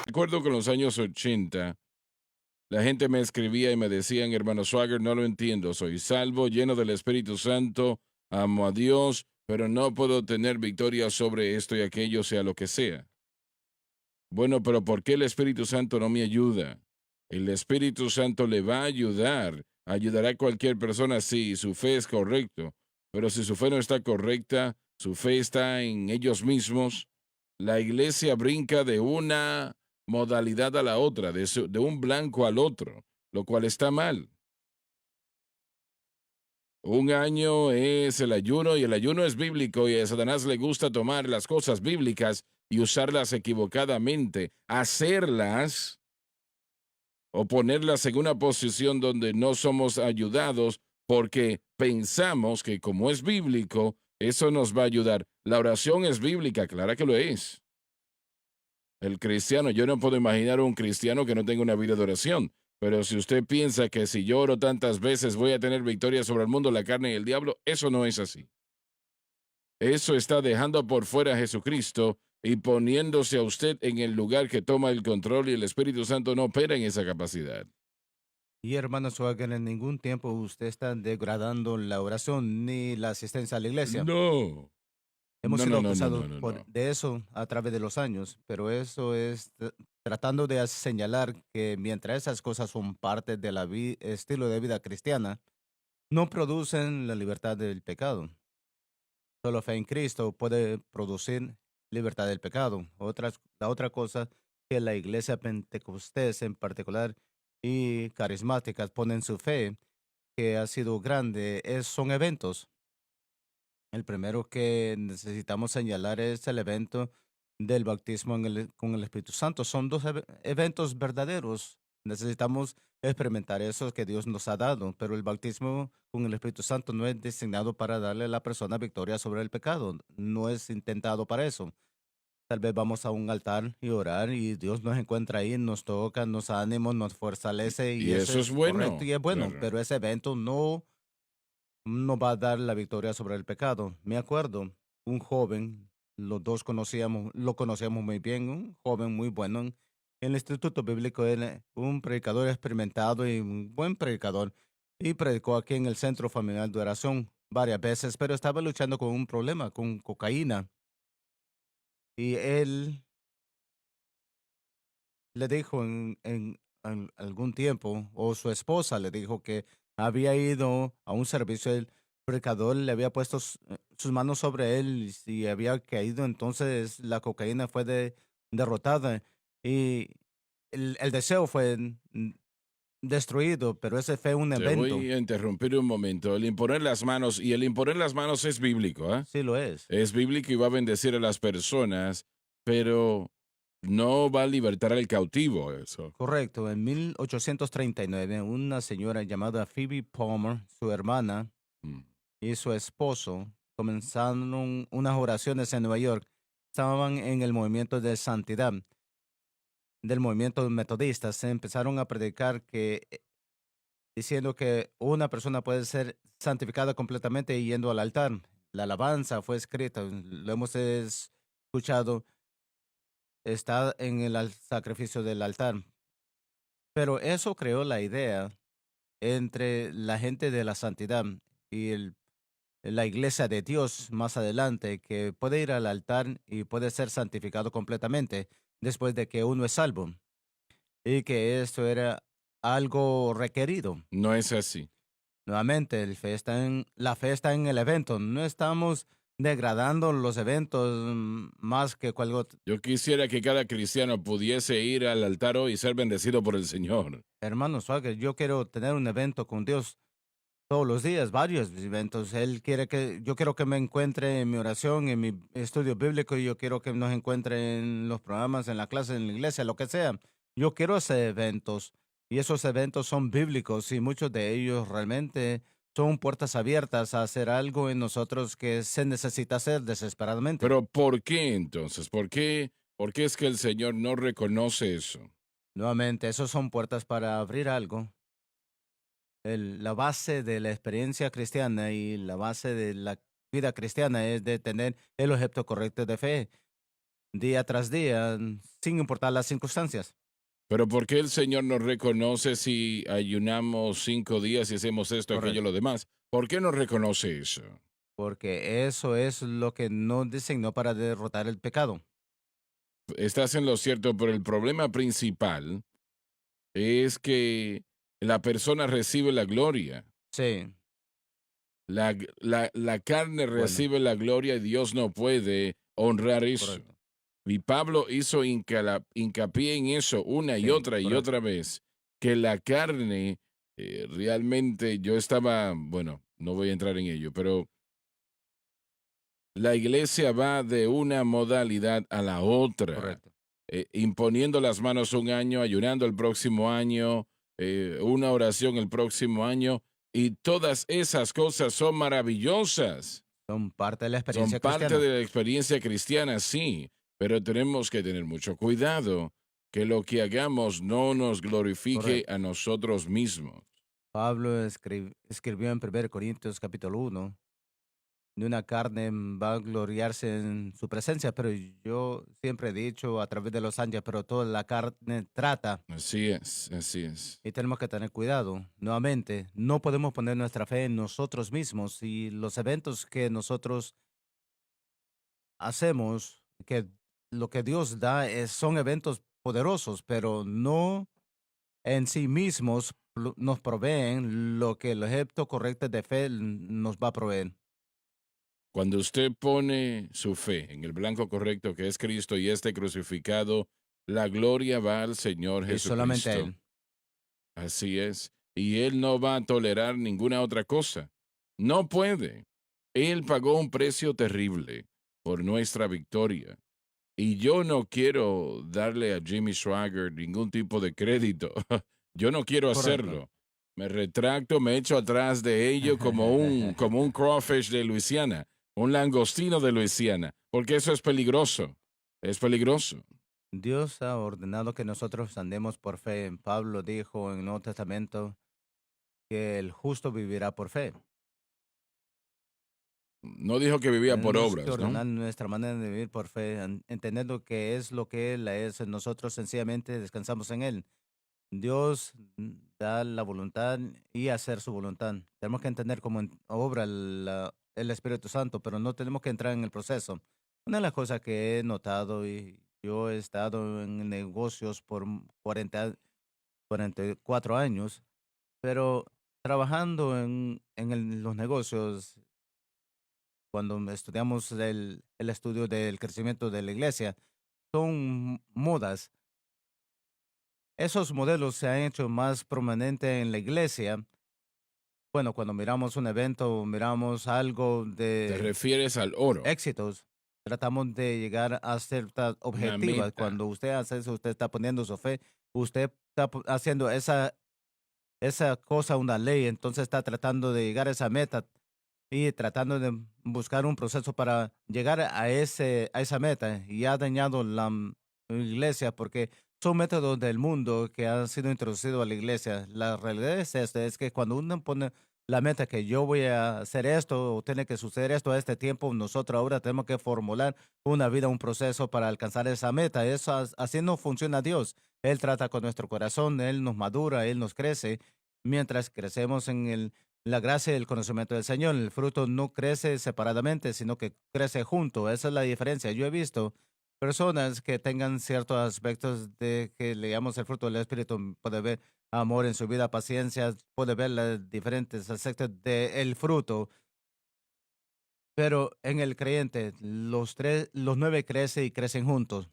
Recuerdo que en los años 80 la gente me escribía y me decían, hermano Swagger, no lo entiendo, soy salvo, lleno del Espíritu Santo, amo a Dios, pero no puedo tener victoria sobre esto y aquello, sea lo que sea. Bueno, pero ¿por qué el Espíritu Santo no me ayuda? El Espíritu Santo le va a ayudar, ayudará a cualquier persona si su fe es correcto, pero si su fe no está correcta, su fe está en ellos mismos, la iglesia brinca de una modalidad a la otra, de un blanco al otro, lo cual está mal. Un año es el ayuno y el ayuno es bíblico y a Satanás le gusta tomar las cosas bíblicas y usarlas equivocadamente, hacerlas o ponerlas en una posición donde no somos ayudados porque pensamos que como es bíblico, eso nos va a ayudar. La oración es bíblica, claro que lo es. El cristiano, yo no puedo imaginar un cristiano que no tenga una vida de oración, pero si usted piensa que si yo oro tantas veces voy a tener victoria sobre el mundo, la carne y el diablo, eso no es así. Eso está dejando por fuera a Jesucristo y poniéndose a usted en el lugar que toma el control y el Espíritu Santo no opera en esa capacidad. Y hermano Swagger, en ningún tiempo usted está degradando la oración ni la asistencia a la iglesia. No, Hemos no, no, sido no, no, acusados no, no, no. de eso a través de los años, pero eso es tratando de señalar que mientras esas cosas son parte del estilo de vida cristiana, no producen la libertad del pecado. Solo fe en Cristo puede producir libertad del pecado. La otra cosa que la iglesia pentecostés en particular y carismáticas ponen su fe, que ha sido grande, son eventos. El primero que necesitamos señalar es el evento del bautismo con el Espíritu Santo. Son dos eventos verdaderos. Necesitamos experimentar eso que Dios nos ha dado, pero el bautismo con el Espíritu Santo no es designado para darle a la persona victoria sobre el pecado. No es intentado para eso. Tal vez vamos a un altar y orar y Dios nos encuentra ahí, nos toca, nos anima, nos fortalece y Y eso eso es es correcto y bueno, es bueno, claro. pero ese evento no va a dar la victoria sobre el pecado. Me acuerdo, un joven, los dos lo conocíamos muy bien, un joven muy bueno en el Instituto Bíblico, él, un predicador experimentado y un buen predicador, y predicó aquí en el Centro Familiar de Oración varias veces, pero estaba luchando con un problema, con cocaína, y él le dijo en algún tiempo, o su esposa le dijo que había ido a un servicio, el predicador le había puesto sus manos sobre él y si había caído, entonces la cocaína fue derrotada y el deseo fue destruido, pero ese fue un Te evento. voy a interrumpir un momento. El imponer las manos, y el imponer las manos es bíblico, ¿ah? Sí lo es. Es bíblico y va a bendecir a las personas, pero no va a libertar al cautivo eso. Correcto, en 1839 una señora llamada Phoebe Palmer, su hermana, Mm. y su esposo comenzaron unas oraciones en Nueva York. Estaban en el movimiento de santidad, del movimiento metodista. Se empezaron a predicar diciendo que una persona puede ser santificada completamente yendo al altar. La alabanza fue escrita, lo hemos escuchado, está en el sacrificio del altar. Pero eso creó la idea entre la gente de la santidad y la iglesia de Dios más adelante, que puede ir al altar y puede ser santificado completamente después de que uno es salvo, y que esto era algo requerido. No es así. Nuevamente, la fe está en el evento. No estamos degradando los eventos más que cualquier otro. Yo quisiera que cada cristiano pudiese ir al altar hoy y ser bendecido por el Señor. Hermano Swagger, yo quiero tener un evento con Dios todos los días, varios eventos. Yo quiero que me encuentre en mi oración, en mi estudio bíblico, y yo quiero que nos encuentre en los programas, en la clase, en la iglesia, lo que sea. Yo quiero hacer eventos y esos eventos son bíblicos y muchos de ellos realmente son puertas abiertas a hacer algo en nosotros que se necesita hacer desesperadamente. Pero ¿por qué entonces? ¿Por qué es que el Señor no reconoce eso? Nuevamente, esos son puertas para abrir algo. La base de la experiencia cristiana y la base de la vida cristiana es de tener el objeto correcto de fe. día tras día, sin importar las circunstancias. Pero ¿por qué el Señor nos reconoce si ayunamos 5 días y hacemos esto, aquello, lo Correcto. demás? ¿Por qué nos reconoce eso? Porque eso es lo que nos diseñó para derrotar el pecado. Estás en lo cierto, pero el problema principal es que la persona recibe la gloria. Sí, La carne bueno, recibe la gloria y Dios no puede honrar eso. correcto. Y Pablo hizo hincapié en eso una Sí, y correcto. otra vez, que la carne realmente yo estaba, bueno, no voy a entrar en ello, pero la iglesia va de una modalidad a la otra, Correcto. imponiendo las manos un año, ayunando el próximo año, una oración el próximo año, y todas esas cosas son maravillosas. Son parte de la Son experiencia parte cristiana. de la experiencia cristiana, sí, pero tenemos que tener mucho cuidado que lo que hagamos no nos glorifique Correcto. a nosotros mismos. Pablo escribió en 1 Corintios capítulo 1, ni una carne va a gloriarse en su presencia, pero yo siempre he dicho a través de los años, pero toda la carne trata Así es, así es. y tenemos que tener cuidado. Nuevamente, no podemos poner nuestra fe en nosotros mismos y los eventos que nosotros hacemos, que lo que Dios da son eventos poderosos, pero no en sí mismos nos proveen lo que el objeto correcto de fe nos va a proveer. Cuando usted pone su fe en el blanco correcto que es Cristo y este crucificado, la gloria va al Señor Y solamente a Jesucristo. Él. Así es. Y Él no va a tolerar ninguna otra cosa. No puede. Él pagó un precio terrible por nuestra victoria. Y yo no quiero darle a Jimmy Swagger ningún tipo de crédito. Yo no quiero Correcto. hacerlo. Me retracto, me echo atrás de ello como un crawfish de Luisiana, un langostino de Luisiana, porque eso es peligroso. Es peligroso. Dios ha ordenado que nosotros andemos por fe. Pablo dijo en el Nuevo Testamento que el justo vivirá por fe. No dijo que vivía por Tenemos que obras, ¿no? ordenar nuestra manera de vivir por fe, entendiendo que es lo que Él es. Nosotros sencillamente descansamos en Él. Dios da la voluntad y hacer su voluntad. Tenemos que entender cómo obra el Espíritu Santo, pero no tenemos que entrar en el proceso. Una de las cosas que he notado, y yo he estado en negocios por 44 años, pero trabajando en los negocios, cuando estudiamos el estudio del crecimiento de la iglesia, son modas. Esos modelos se han hecho más prominentes en la iglesia. Bueno, cuando miramos un evento, miramos algo Te de refieres al oro, éxitos, tratamos de llegar a ciertas una objetivas. meta. Cuando usted hace eso, usted está poniendo su fe, usted está haciendo esa cosa una ley, entonces está tratando de llegar a esa meta y tratando de buscar un proceso para llegar a esa meta y ha dañado la iglesia porque son métodos del mundo que han sido introducidos a la iglesia. La realidad es esta, es que cuando uno pone la meta que yo voy a hacer esto o tiene que suceder esto a este tiempo, nosotros ahora tenemos que formular una vida, un proceso para alcanzar esa meta. Eso, así no funciona Dios. Él trata con nuestro corazón, Él nos madura, Él nos crece, mientras crecemos en la gracia y el conocimiento del Señor. El fruto no crece separadamente, sino que crece junto. Esa es la diferencia. Yo he visto personas que tengan ciertos aspectos de que le llamamos el fruto del Espíritu. Puede ver amor en su vida, paciencia, puede ver los diferentes aspectos del fruto. Pero en el creyente, los 9 crecen y crecen juntos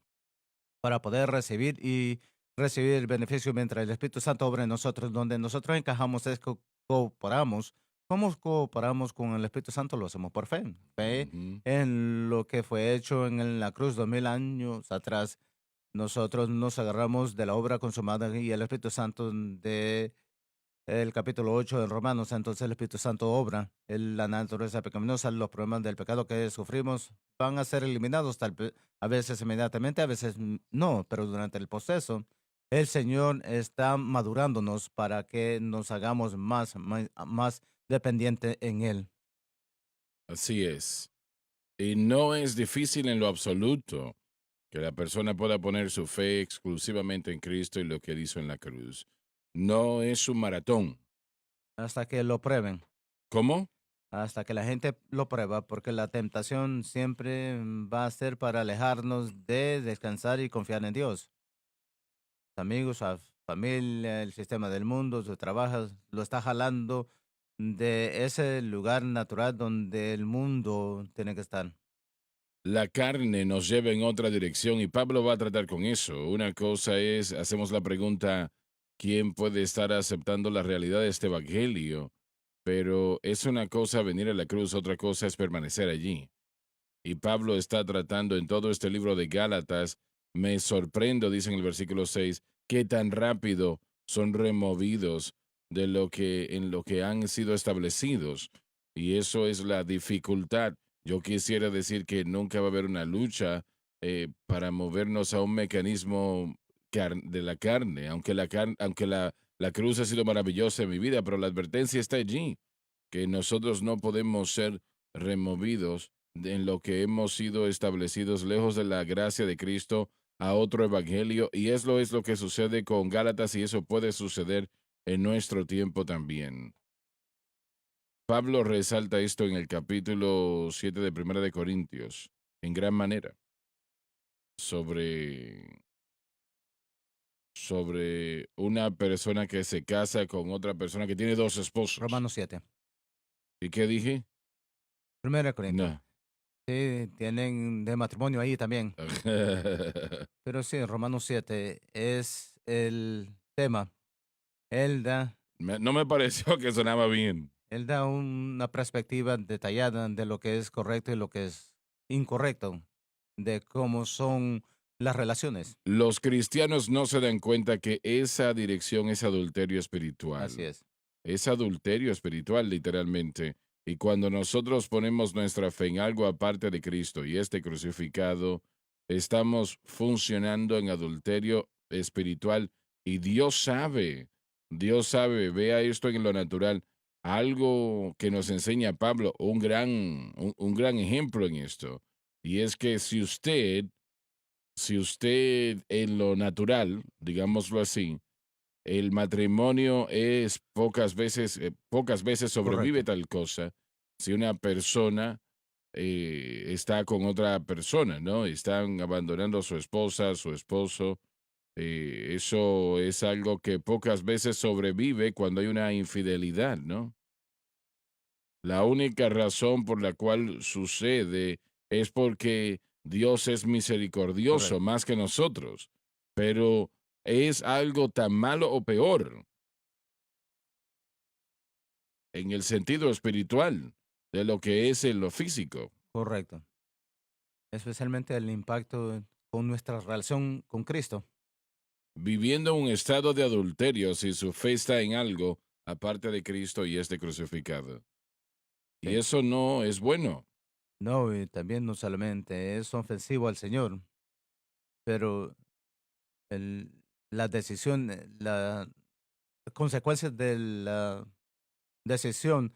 para poder recibir el beneficio mientras el Espíritu Santo obra en nosotros. Donde nosotros encajamos es que cooperamos. ¿Cómo cooperamos con el Espíritu Santo? Lo hacemos por fe. Fe Ujú. en lo que fue hecho en la cruz 2000 años atrás. Nosotros nos agarramos de la obra consumada y el Espíritu Santo de el capítulo 8 de Romanos. Entonces el Espíritu Santo obra. La naturaleza pecaminosa, los problemas del pecado que sufrimos van a ser eliminados a veces inmediatamente, a veces no, pero durante el proceso el Señor está madurándonos para que nos hagamos más dependiente en Él. Así es. Y no es difícil en lo absoluto Que la persona pueda poner su fe exclusivamente en Cristo y lo que él hizo en la cruz. No es un maratón. hasta que lo prueben, ¿Cómo? hasta que la gente lo prueba, porque la tentación siempre va a ser para alejarnos de descansar y confiar en Dios. Amigos, a familia, el sistema del mundo, su trabajo, lo está jalando de ese lugar natural donde el mundo tiene que estar. La carne nos lleva en otra dirección y Pablo va a tratar con eso. Una cosa es, hacemos la pregunta, ¿quién puede estar aceptando la realidad de este evangelio? Pero es una cosa venir a la cruz, otra cosa es permanecer allí. Y Pablo está tratando en todo este libro de Gálatas, me sorprendo, dice en el versículo 6, qué tan rápido son removidos de lo que en lo que han sido establecidos. Y eso es la dificultad. Yo quisiera decir que nunca va a haber una lucha para movernos a un mecanismo de la carne, aunque la cruz ha sido maravillosa en mi vida, pero la advertencia está allí, que nosotros no podemos ser removidos en lo que hemos sido establecidos lejos de la gracia de Cristo a otro evangelio, y eso es lo que sucede con Gálatas y eso puede suceder en nuestro tiempo también. Pablo resalta esto en el capítulo 7 de Primera de Corintios, en gran manera, sobre, sobre una persona que se casa con otra persona que tiene dos esposos. Romanos 7. ¿Y qué dije? Primera Corintios. No. Sí, tienen de matrimonio ahí también. Pero sí, Romanos 7 es el tema. Él da, No me pareció que sonaba bien. él da una perspectiva detallada de lo que es correcto y lo que es incorrecto, de cómo son las relaciones. Los cristianos no se dan cuenta que esa dirección es adulterio Así espiritual. es, Es adulterio espiritual, literalmente. Y cuando nosotros ponemos nuestra fe en algo aparte de Cristo y este crucificado, estamos funcionando en adulterio espiritual. Y Dios sabe, vea esto en lo natural. Algo que nos enseña Pablo, un gran ejemplo en esto. Y es que si usted en lo natural, digámoslo así, el matrimonio es pocas veces sobrevive correcto. tal cosa si una persona está con otra persona, ¿no? Están abandonando a su esposa, a su esposo. Eso es algo que pocas veces sobrevive cuando hay una infidelidad, ¿no? La única razón por la cual sucede es porque Dios es misericordioso Correcto, más que nosotros, pero es algo tan malo o peor en el sentido espiritual de lo que es en lo físico. correcto. Especialmente el impacto con nuestra relación con Cristo. Viviendo un estado de adulterio si su fe está en algo aparte de Cristo y este crucificado. Y Sí. eso no es bueno. No, y también no solamente es ofensivo al Señor, pero la decisión, la consecuencias de la decisión,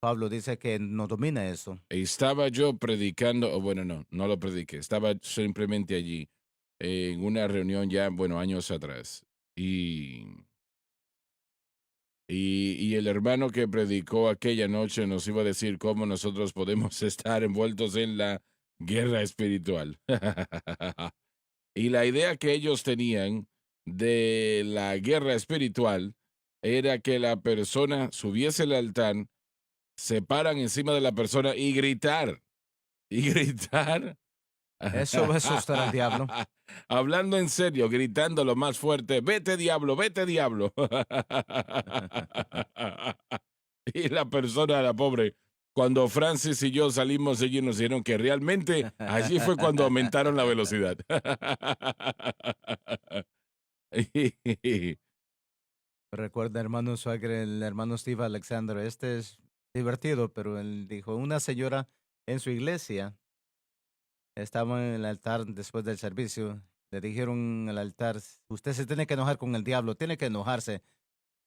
Pablo dice que no domina eso. Estaba yo predicando, o bueno, no lo prediqué, estaba simplemente allí en una reunión ya, bueno, años atrás. Y, y el hermano que predicó aquella noche nos iba a decir cómo nosotros podemos estar envueltos en la guerra espiritual. Y la idea que ellos tenían de la guerra espiritual era que la persona subiese al altar, se paran encima de la persona y gritar. Eso va a asustar al diablo. Hablando en serio, gritando lo más fuerte, vete diablo, vete diablo. Y la persona, la pobre, cuando Francis y yo salimos, ellos nos dijeron que realmente allí fue cuando aumentaron la velocidad. Recuerda, hermano Suagre, el hermano Steve Alexander, este es divertido, pero él dijo, una señora en su iglesia estaba en el altar después del servicio, le dijeron al altar, usted se tiene que enojar con el diablo, tiene que enojarse.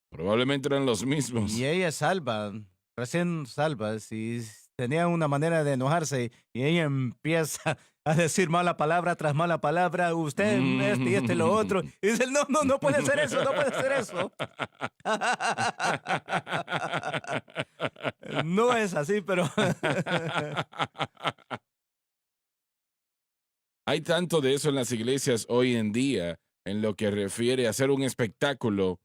Probablemente eran los Y mismos. ella es salva, recién salva, si tenía una manera de enojarse y ella empieza a decir mala palabra tras mala palabra, usted este y lo otro. Y dice, no, no, no puede ser eso, no puede ser eso. No es así, pero Hay tanto de eso en las iglesias hoy en día, en lo que refiere a hacer un espectáculo.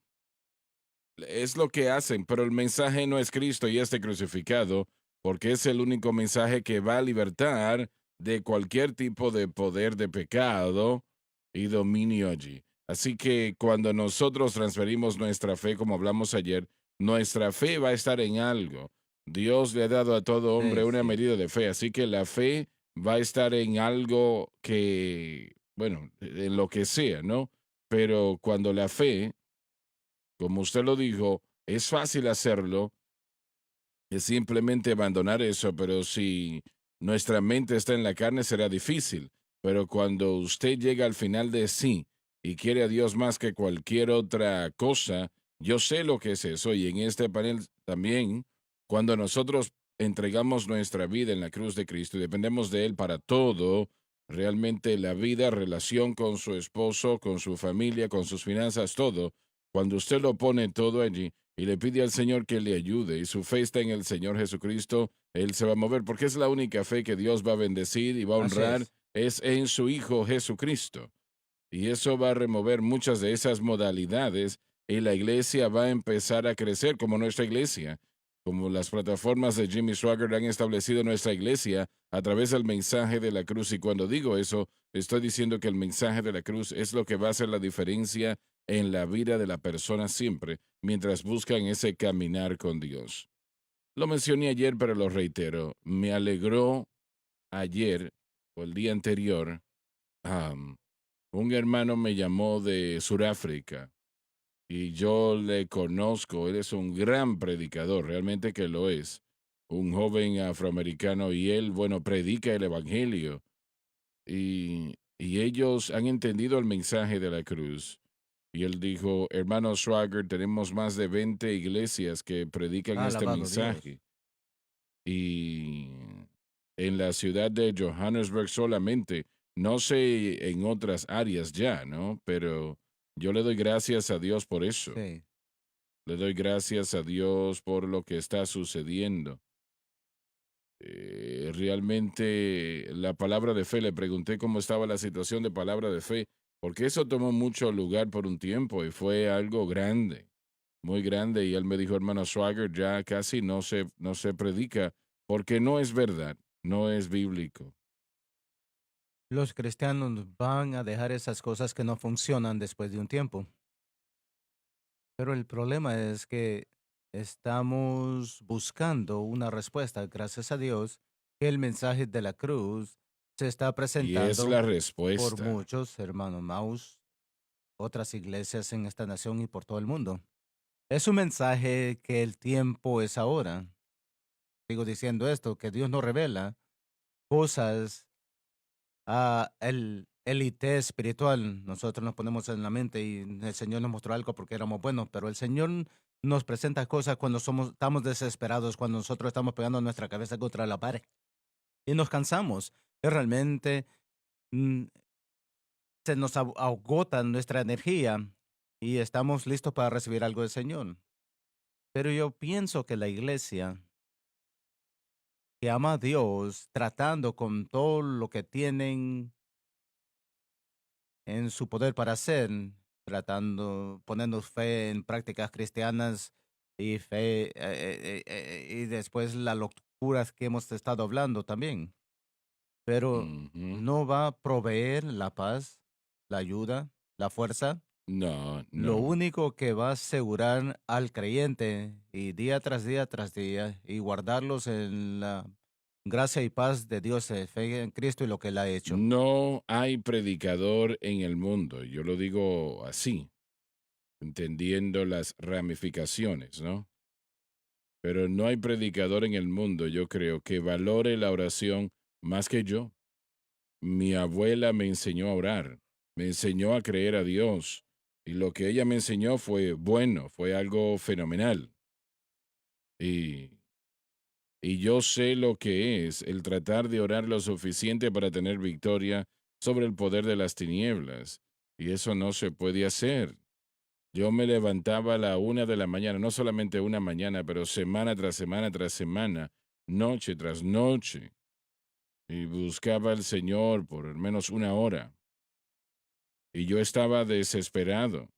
Es lo que hacen, pero el mensaje no es Cristo y este crucificado, porque es el único mensaje que va a libertar de cualquier tipo de poder de pecado y dominio allí. Así que cuando nosotros transferimos nuestra fe, como hablamos ayer, nuestra fe va a estar en algo. Dios le ha dado a todo hombre sí, una sí. medida de fe, así que la fe va a estar en algo que, bueno, en lo que sea, ¿no? Pero cuando la fe, como usted lo dijo, es fácil hacerlo, es simplemente abandonar eso, pero si nuestra mente está en la carne será difícil. Pero cuando usted llega al final de sí y quiere a Dios más que cualquier otra cosa, yo sé lo que es eso. Y en este panel también, cuando nosotros entregamos nuestra vida en la cruz de Cristo y dependemos de Él para todo, realmente la vida, relación con su esposo, con su familia, con sus finanzas, todo, cuando usted lo pone todo allí, y le pide al Señor que le ayude y su fe está en el Señor Jesucristo, Él se va a mover porque es la única fe que Dios va a bendecir y va a Así honrar, es. es en su Hijo Jesucristo. Y eso va a remover muchas de esas modalidades y la iglesia va a empezar a crecer como nuestra iglesia, como las plataformas de Jimmy Swaggart han establecido nuestra iglesia a través del mensaje de la cruz. Y cuando digo eso, estoy diciendo que el mensaje de la cruz es lo que va a hacer la diferencia en la vida de la persona siempre, mientras buscan ese caminar con Dios. Lo mencioné ayer, pero lo reitero. Me alegró ayer o el día anterior. Un hermano me llamó de Sudáfrica y yo le conozco, él es un gran predicador, realmente que lo es, un joven afroamericano y él, bueno, predica el Evangelio y ellos han entendido el mensaje de la cruz. Y él dijo, hermano Swagger, tenemos más de 20 iglesias que predican este Alabado Dios. mensaje y en la ciudad de Johannesburg solamente, no sé en otras áreas ya, ¿no? Pero yo le doy gracias a Dios por eso. Sí. Le doy gracias a Dios por lo que está sucediendo. Realmente la palabra de fe, le pregunté cómo estaba la situación de palabra de fe, porque eso tomó mucho lugar por un tiempo y fue algo grande, muy grande. Y él me dijo, hermano Swagger, ya casi no se predica porque no es verdad, no es bíblico. Los cristianos van a dejar esas cosas que no funcionan después de un tiempo. Pero el problema es que estamos buscando una respuesta, gracias a Dios, que el mensaje de la cruz se está Y es la presentando por respuesta. muchos hermanos Maus, otras iglesias en esta nación y por todo el mundo. Es un mensaje que el tiempo es ahora. Sigo diciendo esto, que Dios nos revela cosas a el élite espiritual. Nosotros nos ponemos en la mente y el Señor nos mostró algo porque éramos buenos, pero el Señor nos presenta cosas cuando estamos desesperados, cuando nosotros estamos pegando nuestra cabeza contra la pared y nos cansamos. Y realmente mm, se nos agota nuestra energía y estamos listos para recibir algo del Señor. Pero yo pienso que la iglesia que ama a Dios, tratando con todo lo que tienen en su poder para hacer, tratando, poniendo fe en prácticas cristianas y fe, y después las locuras que hemos estado hablando también. Pero Ujú. no va a proveer la paz, la ayuda, la fuerza. No, Lo no. único que va a asegurar al creyente y día tras día y guardarlos en la gracia y paz de Dios, fe en Cristo y lo que Él ha hecho. No hay predicador en el mundo, yo lo digo así, entendiendo las ramificaciones, ¿no? Pero no hay predicador en el mundo, yo creo, que valore la oración más que yo. Mi abuela me enseñó a orar, me enseñó a creer a Dios, y lo que ella me enseñó fue bueno, fue algo fenomenal. Y Y yo sé lo que es el tratar de orar lo suficiente para tener victoria sobre el poder de las tinieblas. Y eso no se puede hacer. Yo me levantaba a la 1 de la mañana, no solamente una mañana, pero semana tras semana tras semana, noche tras noche, y buscaba al Señor por al menos una hora. Y yo estaba desesperado.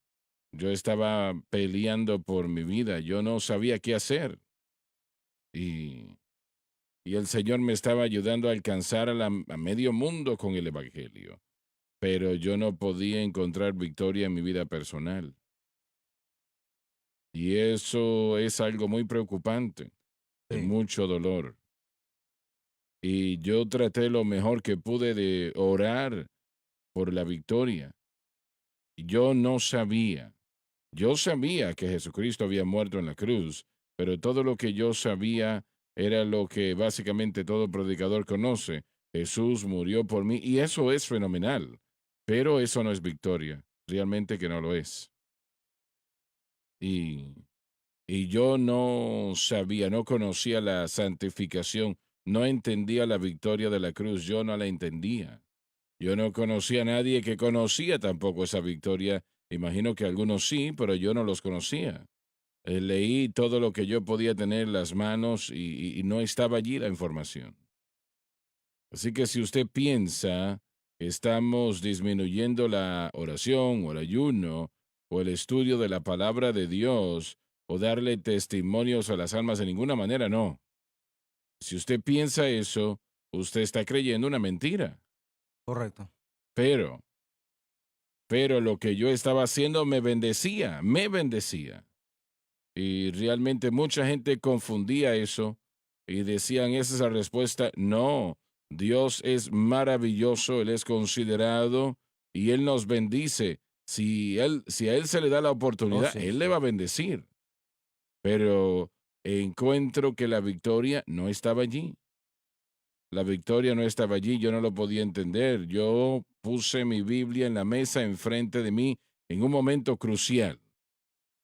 Yo estaba peleando por mi vida. Yo no sabía qué hacer. Y, y el Señor me estaba ayudando a alcanzar a medio mundo con el Evangelio. Pero yo no podía encontrar victoria en mi vida personal. Y eso es algo muy preocupante, de Sí, mucho dolor. Y yo traté lo mejor que pude de orar por la victoria. Yo no sabía. Yo sabía que Jesucristo había muerto en la cruz, pero todo lo que yo sabía era lo que básicamente todo predicador conoce. Jesús murió por mí y eso es fenomenal, pero eso no es victoria, realmente que no lo es. Y, y yo no sabía, no conocía la santificación, no entendía la victoria de la cruz, yo no la entendía. Yo no conocía a nadie que conocía tampoco esa victoria. Imagino que algunos sí, pero yo no los conocía. Leí todo lo que yo podía tener en las manos y no estaba allí la información. Así que si usted piensa que estamos disminuyendo la oración o el ayuno o el estudio de la palabra de Dios o darle testimonios a las almas de ninguna manera, no. Si usted piensa eso, usted está creyendo una mentira. correcto. Pero, pero lo que yo estaba haciendo me bendecía, me bendecía. Y realmente mucha gente confundía eso y decían, esa es la respuesta. No, Dios es maravilloso, Él es considerado y Él nos bendice. Si a Él se le da la Oh, oportunidad, sí, Él le sí. va a bendecir. Pero encuentro que la victoria no estaba allí. La victoria no estaba allí, yo no lo podía entender. Yo puse mi Biblia en la mesa enfrente de mí en un momento crucial,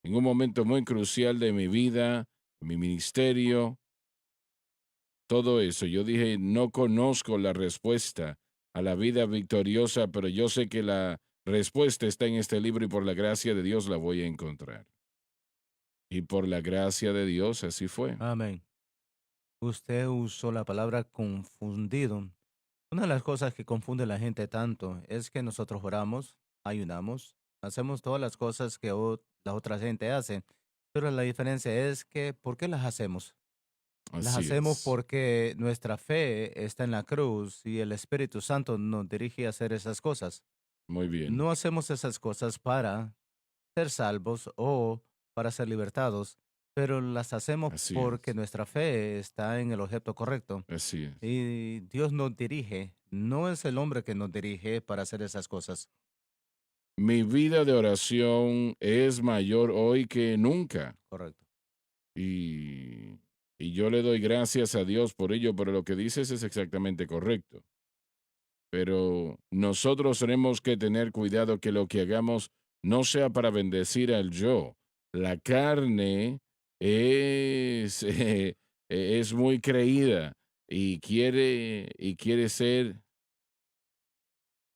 en un momento muy crucial de mi vida, mi ministerio, todo eso. Yo dije, no conozco la respuesta a la vida victoriosa, pero yo sé que la respuesta está en este libro y por la gracia de Dios la voy a encontrar. Y por la gracia de Dios así fue. Amén. Usted usó la palabra confundido. Una de las cosas que confunde a la gente tanto es que nosotros oramos, ayunamos, hacemos todas las cosas que la otra gente hace, pero la diferencia es que, ¿por qué las hacemos? Las Así hacemos es. porque nuestra fe está en la cruz y el Espíritu Santo nos dirige a hacer esas cosas. Muy bien. No hacemos esas cosas para ser salvos o para ser libertados, pero las hacemos Así porque es. nuestra fe está en el objeto correcto. Así es. Y Dios nos dirige, no es el hombre que nos dirige para hacer esas cosas. Mi vida de oración es mayor hoy que nunca. Correcto. Y, y yo le doy gracias a Dios por ello, pero lo que dices es exactamente correcto. Pero nosotros tenemos que tener cuidado que lo que hagamos no sea para bendecir al yo. La carne es, es muy creída y quiere ser,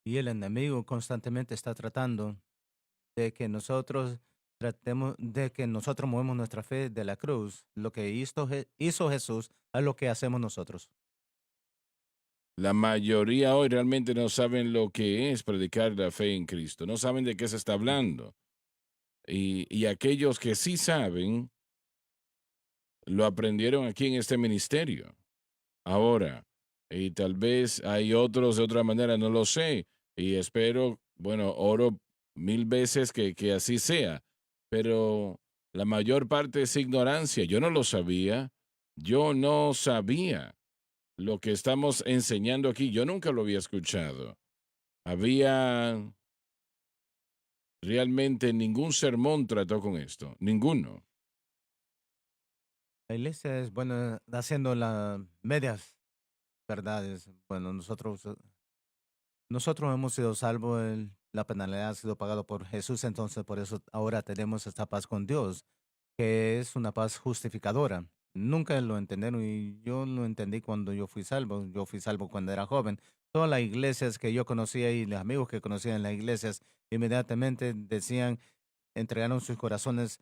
Y el enemigo constantemente está tratando de que nosotros tratemos, de que nosotros movemos nuestra fe de la cruz, lo que hizo Jesús, a lo que hacemos nosotros. la mayoría hoy realmente no saben lo que es predicar la fe en Cristo, no saben de qué se está hablando. Y aquellos que sí saben, lo aprendieron aquí en este ministerio. Ahora, y tal vez hay otros de otra manera, no lo sé, y espero, bueno, oro mil veces que así sea, pero la mayor parte es ignorancia. Yo no lo sabía, yo no sabía lo que estamos enseñando aquí, yo nunca lo había escuchado. Había realmente ningún sermón trató con esto, ninguno. La iglesia es buena haciendo las medias verdades. Bueno, nosotros hemos sido salvos, la penalidad ha sido pagada por Jesús, entonces por eso ahora tenemos esta paz con Dios, que es una paz justificadora. Nunca lo entendieron y yo lo entendí cuando yo fui salvo. Yo fui salvo cuando era joven. Todas las iglesias que yo conocía y los amigos que conocía en las iglesias inmediatamente decían, entregaron sus corazones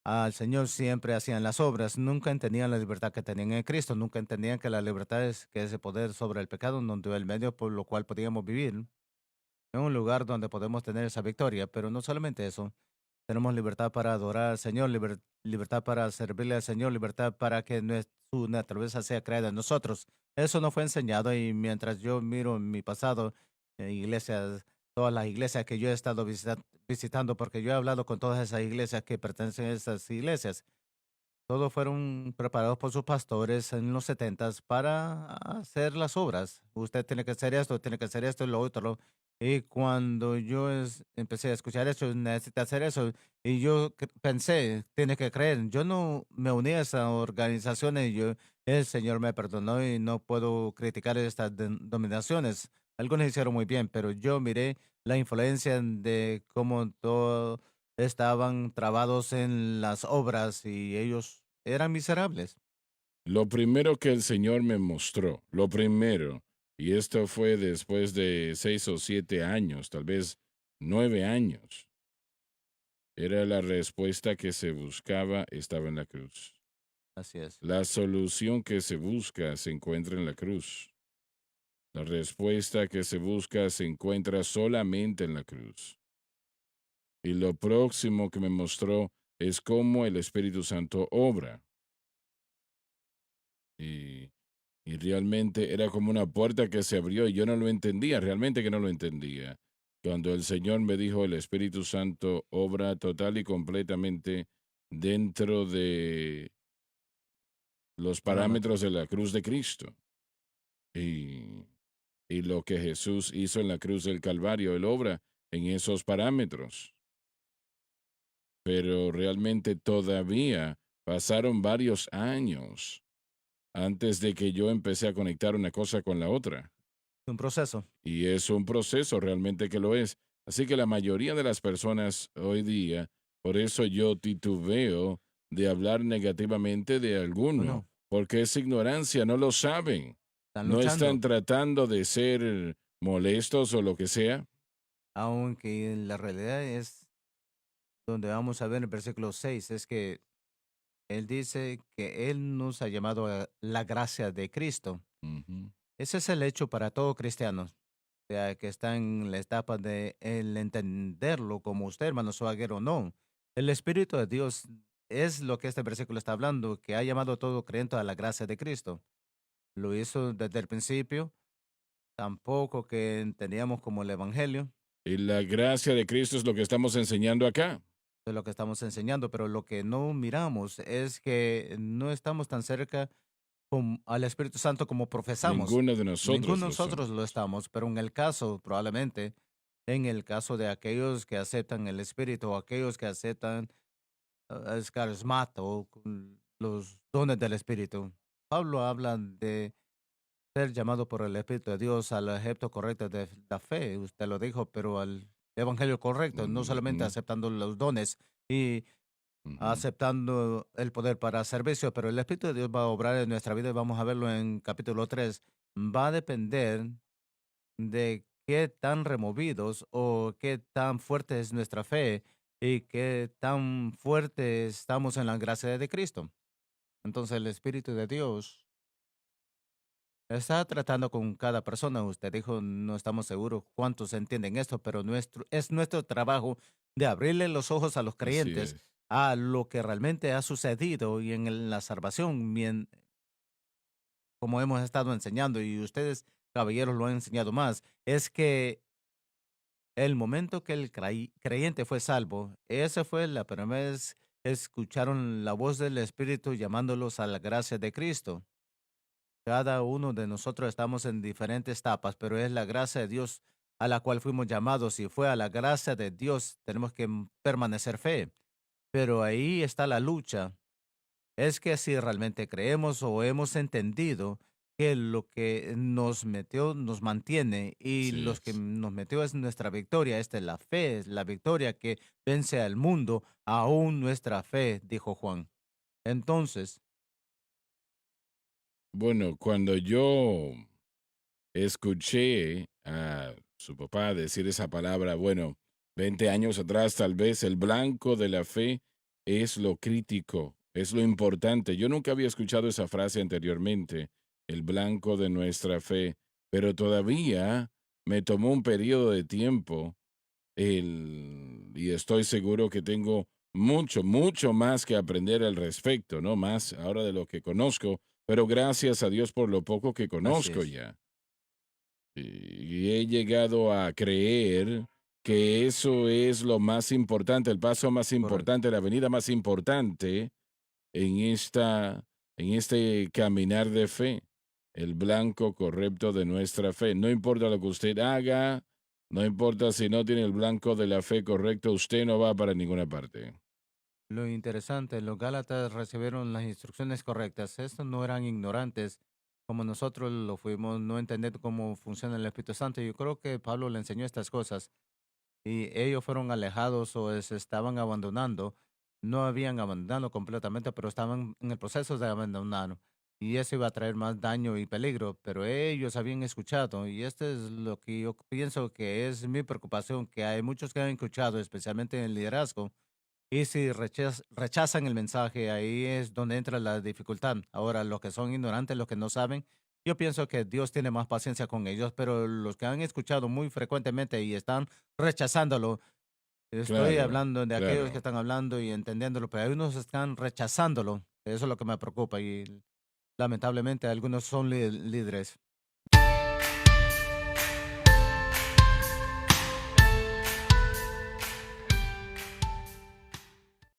al Señor, siempre hacían las obras, nunca entendían la libertad que tenían en Cristo, nunca entendían que la libertad es que ese poder sobre el pecado nos dio el medio por lo cual podíamos vivir en un lugar donde podemos tener esa victoria, pero no solamente eso, tenemos libertad para adorar al Señor, libertad para servirle al Señor, libertad para que su naturaleza sea creada en nosotros. Eso no fue enseñado y mientras yo miro en mi pasado, iglesias, todas las iglesias que yo he estado visitando, porque yo he hablado con todas esas iglesias que pertenecen a esas iglesias, todos fueron preparados por sus pastores en los setentas para hacer las obras. Usted tiene que hacer esto, tiene que hacer esto y lo otro. Y cuando yo empecé a escuchar eso, necesita hacer eso. Y yo pensé, tiene que creer. Yo no me uní a esas organizaciones. El Señor me perdonó y no puedo criticar estas denominaciones. Algunos hicieron muy bien, pero yo miré la influencia de cómo todo estaban trabados en las obras y ellos eran miserables. Lo primero que el Señor me mostró, lo primero, y esto fue después de 6 o 7 años, tal vez 9 años, era la respuesta que se buscaba estaba en la cruz. Así es. La solución que se busca se encuentra en la cruz. La respuesta que se busca se encuentra solamente en la cruz. Y lo próximo que me mostró es cómo el Espíritu Santo obra. Y, y realmente era como una puerta que se abrió y yo no lo entendía, realmente que no lo entendía. Cuando el Señor me dijo, el Espíritu Santo obra total y completamente dentro de los Lo parámetros de natural. la cruz de Cristo. Y, y lo que Jesús hizo en la cruz del Calvario, Él obra en esos parámetros. Pero realmente todavía pasaron varios años antes de que yo empecé a conectar una cosa con la otra. Un proceso. Y es un proceso realmente que lo es. Así que la mayoría de las personas hoy día, por eso yo titubeo de hablar negativamente de alguno, Bueno, porque es ignorancia, no lo saben. están No están luchando, tratando de ser molestos o lo que sea. aunque la realidad es donde vamos a ver en el versículo 6 es que Él dice que Él nos ha llamado a la gracia de Cristo. Ujú. Ese es el hecho para todo cristiano, sea que está en la etapa de el entenderlo como usted, hermano Swagger, o no. El Espíritu de Dios es lo que este versículo está hablando, que ha llamado a todo creyente a la gracia de Cristo. Lo hizo desde el principio, tampoco que entendíamos como el Evangelio, Y la gracia de Cristo es lo que estamos enseñando acá. de lo que estamos enseñando, pero lo que no miramos es que no estamos tan cerca al Espíritu Santo como profesamos. Ninguno de Ninguno nosotros de lo nosotros lo somos. estamos, pero en el caso, probablemente, en el caso de aquellos que aceptan el Espíritu o aquellos que aceptan es carismata o con los dones del Espíritu. Pablo habla de ser llamado por el Espíritu de Dios al ejemplo correcto de la fe, usted lo dijo, pero al evangelio correcto, no solamente Ujú, aceptando los dones y ujú. aceptando el poder para servicio, pero el Espíritu de Dios va a obrar en nuestra vida y vamos a verlo en capítulo 3. Va a depender de qué tan removidos o qué tan fuerte es nuestra fe y qué tan fuerte estamos en la gracia de Cristo. Entonces el Espíritu de Dios está tratando con cada persona. Usted dijo, no estamos seguros cuántos entienden esto, pero es nuestro trabajo de abrirle los ojos a los Así creyentes es. a lo que realmente ha sucedido y en la salvación, como hemos estado enseñando y ustedes, caballeros, lo han enseñado más, es que el momento que el creyente fue salvo, esa fue la primera vez que escucharon la voz del Espíritu llamándolos a la gracia de Cristo. Cada uno de nosotros estamos en diferentes etapas, pero es la gracia de Dios a la cual fuimos llamados y fue a la gracia de Dios tenemos que permanecer fe. Pero ahí está la lucha. Es que si realmente creemos o hemos entendido que lo que nos metió nos mantiene y Así los que es. nos metió es nuestra victoria, esta es la fe, es la victoria que vence al mundo, aún nuestra fe, dijo Juan. Entonces, Bueno, cuando yo escuché a su papá decir esa palabra, bueno, 20 años atrás tal vez, el blanco de la fe es lo crítico, es lo importante. Yo nunca había escuchado esa frase anteriormente, el blanco de nuestra fe, pero todavía me tomó un periodo de tiempo y estoy seguro que tengo mucho, mucho más que aprender al respecto, ¿no? Más ahora de lo que conozco, pero gracias a Dios por lo poco que Así conozco es, ya. Y he llegado a creer que eso es lo más importante, el paso más correcto. importante, la avenida más importante en en este caminar de fe, el blanco correcto de nuestra fe. No importa lo que usted haga, no importa si no tiene el blanco de la fe correcto, usted no va para ninguna parte. Lo interesante, los Gálatas recibieron las instrucciones correctas. Estos no eran ignorantes como nosotros lo fuimos, no entender cómo funciona el Espíritu Santo. Yo creo que Pablo le enseñó estas cosas y ellos fueron alejados o se estaban abandonando. No habían abandonado completamente, pero estaban en el proceso de abandonar. Y eso iba a traer más daño y peligro, pero ellos habían escuchado, y este es lo que yo pienso que es mi preocupación, que hay muchos que han escuchado, especialmente en el liderazgo, y si rechazan el mensaje, ahí es donde entra la dificultad. Ahora, los que son ignorantes, los que no saben, yo pienso que Dios tiene más paciencia con ellos, pero los que han escuchado muy frecuentemente y están rechazándolo, estoy Claro, hablando de aquellos que claro. están hablando y entendiéndolo, pero hay unos que están rechazándolo. Eso es lo que me preocupa y lamentablemente algunos son líderes.